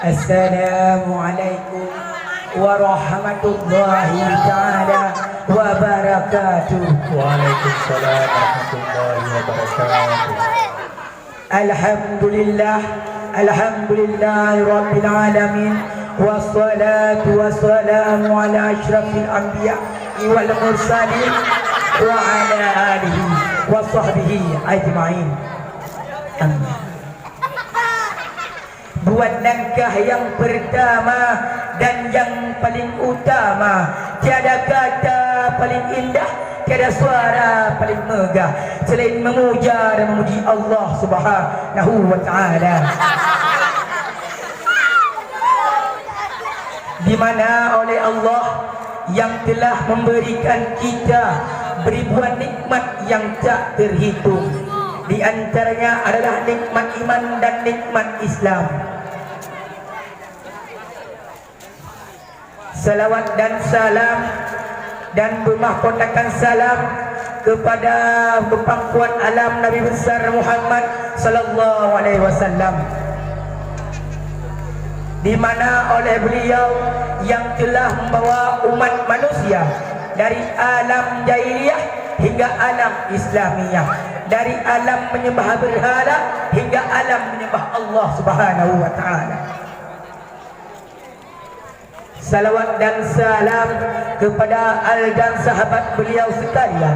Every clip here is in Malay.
Assalamualaikum warahmatullahi ta'ala wabarakatuh. Waalaikumsalam warahmatullahi wabarakatuh. Alhamdulillah, alhamdulillah rabbil alamin. Wassalatu wassalamu ala asyrafil anbiya wal mursalin wa ala alihi wa sahbihi ajma'in. Amin. Buat langkah yang pertama dan yang paling utama, tiada kata paling indah, tiada suara paling megah selain memuja dan memuji Allah Subhanahu wa ta'ala, di mana oleh Allah yang telah memberikan kita beribuan nikmat yang tak terhitung. Di antaranya adalah nikmat iman dan nikmat Islam. Salawat dan salam dan bermahkotakan salam kepada pangkuan alam Nabi besar Muhammad sallallahu alaihi wasallam, di mana oleh beliau yang telah membawa umat manusia dari alam jahiliyah hingga alam Islamiyah, dari alam menyembah berhala hingga alam menyembah Allah Subhanahu wa ta'ala. Salawat dan salam kepada al dan sahabat beliau sekalian,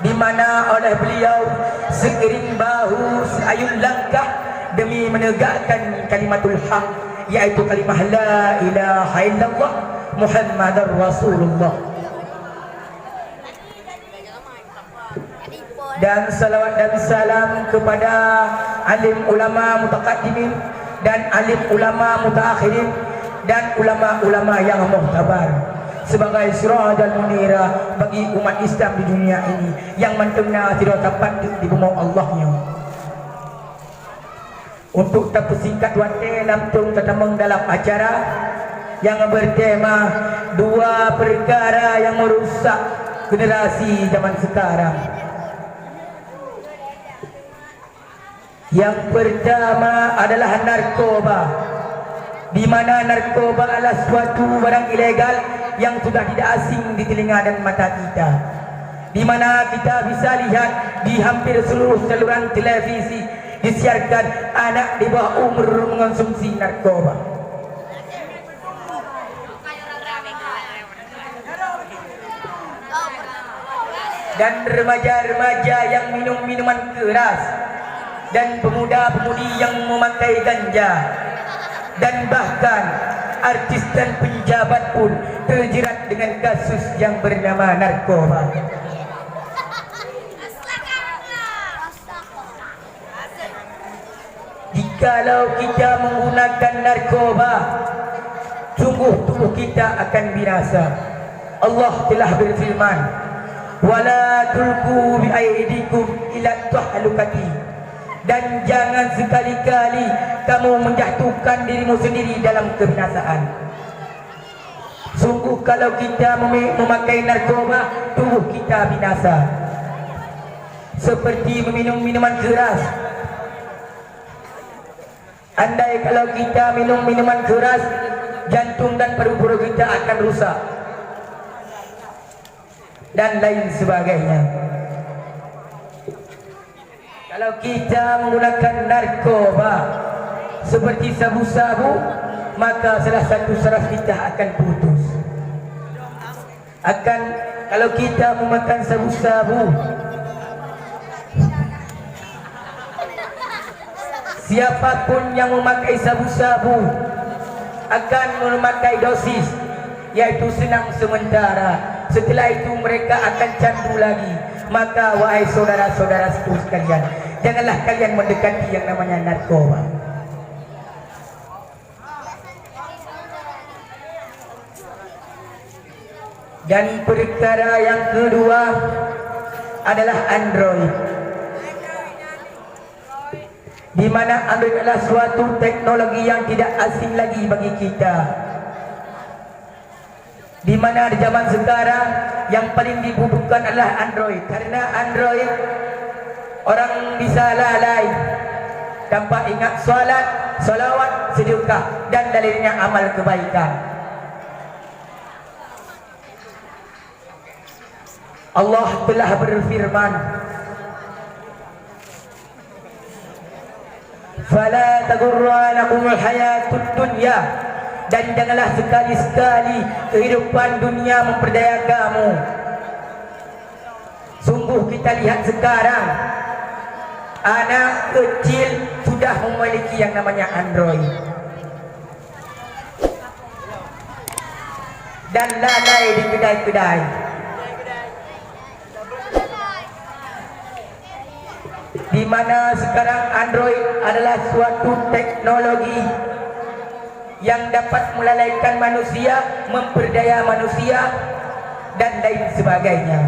di mana oleh beliau seiring bahu seayun langkah demi menegakkan kalimatul haq, yaitu kalimah la ilaha illallah Muhammadar Rasulullah. Dan salawat dan salam kepada alim ulama mutaqaddimin dan alim ulama mutaakhirin dan ulama-ulama yang muhtabar sebagai sirajal munira bagi umat Islam di dunia ini yang mantengna tidak dapat di bumi Allahnya. Untuk tak persingkat wate langsung tertamang dalam acara yang bertema dua perkara yang merusak generasi zaman sekarang. Yang pertama adalah narkoba, di mana narkoba adalah suatu barang ilegal yang sudah tidak asing di telinga dan mata kita, di mana kita bisa lihat di hampir seluruh saluran televisi disiarkan anak di bawah umur mengonsumsi narkoba. Dan remaja-remaja yang minum minuman keras, dan pemuda-pemudi yang memakai ganja, dan bahkan artis dan penjabat pun terjerat dengan kasus yang bernama narkoba. Jikalau kita menggunakan narkoba, sungguh tubuh kita akan binasa. Allah telah berfirman, wala tulqu bi aydikum ila tahlukati, dan jangan sekali-kali kamu menjatuhkan dirimu sendiri dalam kebinasaan. Sungguh kalau kita memakai narkoba, tubuh kita binasa. Seperti meminum minuman keras. Andai kalau kita minum minuman keras, jantung dan paru-paru kita akan rusak dan lain sebagainya. Kalau kita menggunakan narkoba seperti sabu-sabu, maka salah satu saraf kita akan putus. Kalau kita memakan sabu-sabu, siapapun yang memakai sabu-sabu akan memakai dosis, yaitu senang sementara. Setelah itu mereka akan candu lagi. Maka wahai saudara-saudara sekalian, janganlah kalian mendekati yang namanya narkoba. Dan perkara yang kedua adalah Android, di mana Android adalah suatu teknologi yang tidak asing lagi bagi kita, di mana di zaman sekarang yang paling dibutuhkan adalah Android. Karena Android orang bisa lalai tanpa ingat solat, salawat, sedekah, dan dalilnya amal kebaikan. Allah telah berfirman, "Fala tagurranakumul hayatud dunya," dan janganlah sekali-sekali kehidupan dunia memperdaya kamu. Sungguh kita lihat sekarang anak kecil sudah memiliki yang namanya Android dan lalai di kedai-kedai. Di mana sekarang Android adalah suatu teknologi yang dapat melalaikan manusia, memperdaya manusia, dan lain sebagainya.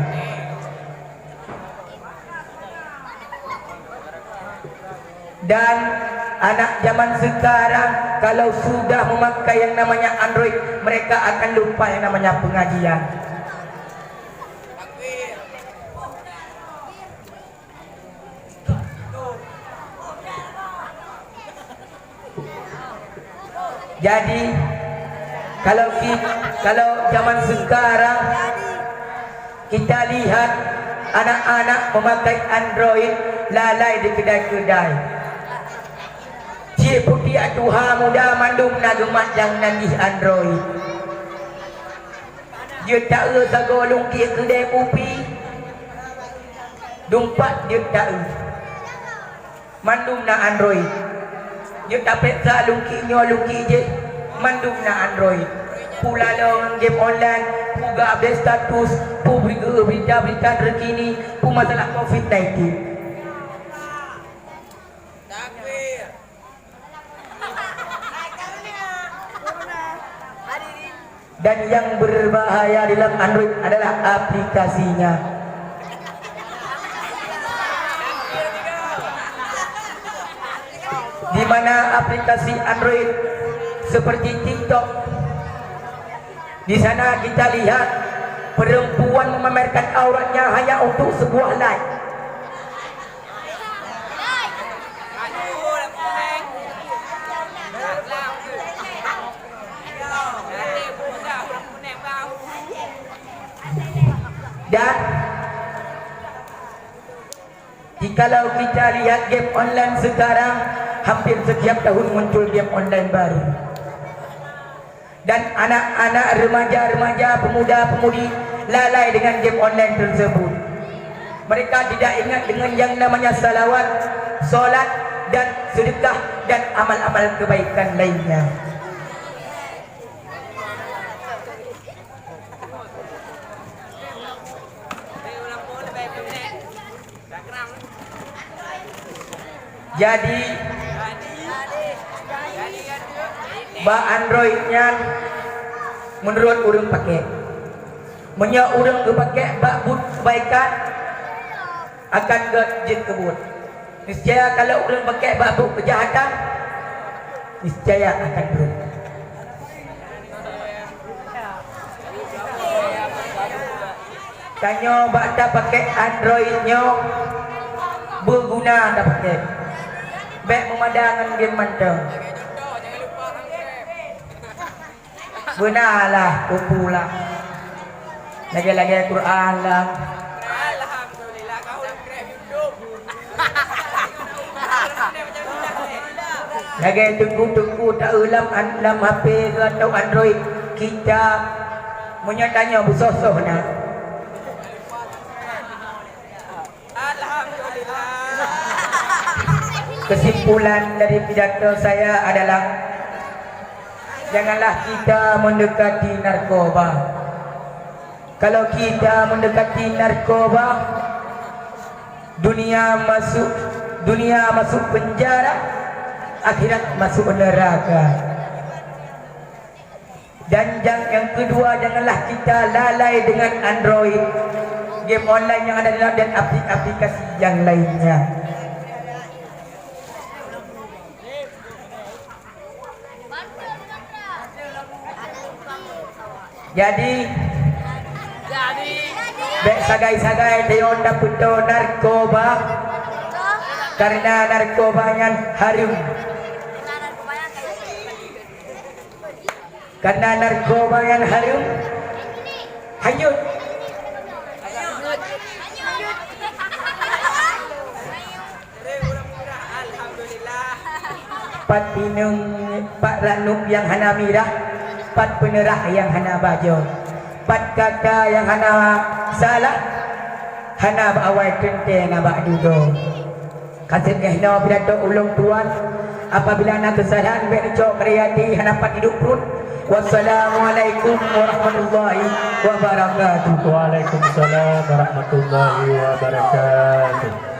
Dan anak zaman sekarang kalau sudah memakai yang namanya Android, mereka akan lupa yang namanya pengajian. Jadi kalau zaman sekarang kita lihat anak-anak memakai Android, lalai di kedai-kedai. Cik putih atuha muda mandum nagemat yang nangis Android. Dia tak sago lungki kedai kopi. Dumpat dia tak mandum na Android. Dia tak peksa lungki je mandum na Android. Pula long game online, puga update status, pu berita-berita terkini, pu masalah COVID-19. Dan yang berbahaya dalam Android adalah aplikasinya. Di mana aplikasi Android seperti TikTok, di sana kita lihat perempuan memamerkan auratnya hanya untuk sebuah like. Dan jikalau kita lihat game online sekarang, hampir setiap tahun muncul game online baru. Dan anak-anak, remaja-remaja, pemuda-pemudi lalai dengan game online tersebut. Mereka tidak ingat dengan yang namanya salawat, solat, dan sedekah, dan amal-amal kebaikan lainnya. Jadi ba Androidnya menurut orang pakai, menyak orang pakai ba but kebaikan akan gejit kebut. Niscaya kalau orang pakai ba but kejahatan, niscaya akan berhenti. Tanya ba dah pakai Androidnya berguna dah pakai. Baik memadangkan game mantap. Benarlah, pula. Lagi-lagi Quran lah. Alhamdulillah kau dah grab YouTube. Lagi tunggu-tunggu tak ulam HP ke atau Android. Kita menyatanya bersosoh nak. Alhamdulillah. Kesimpulan dari pidato saya adalah janganlah kita mendekati narkoba. Kalau kita mendekati narkoba, dunia masuk penjara, akhirat masuk neraka. Dan yang kedua, janganlah kita lalai dengan Android, game online yang ada dalam, dan aplikasi yang lainnya. Jadi baik sagai-sagai tayon dapat narkoba karena narkobanya harum. Karena narkoba yang harum. Hanyut. Alhamdulillah. Pat pinung Pak Ranuk yang hana mirah, pat penerah yang hana bajo, pat kata yang hana salah, hana bawai kente nabak dudo. Kasih ehno pidato ulung tuan, apabila nak kesalahan bercok kreati hana pat hidup perut. Wassalamualaikum warahmatullahi wabarakatuh. Waalaikumsalam warahmatullahi wabarakatuh.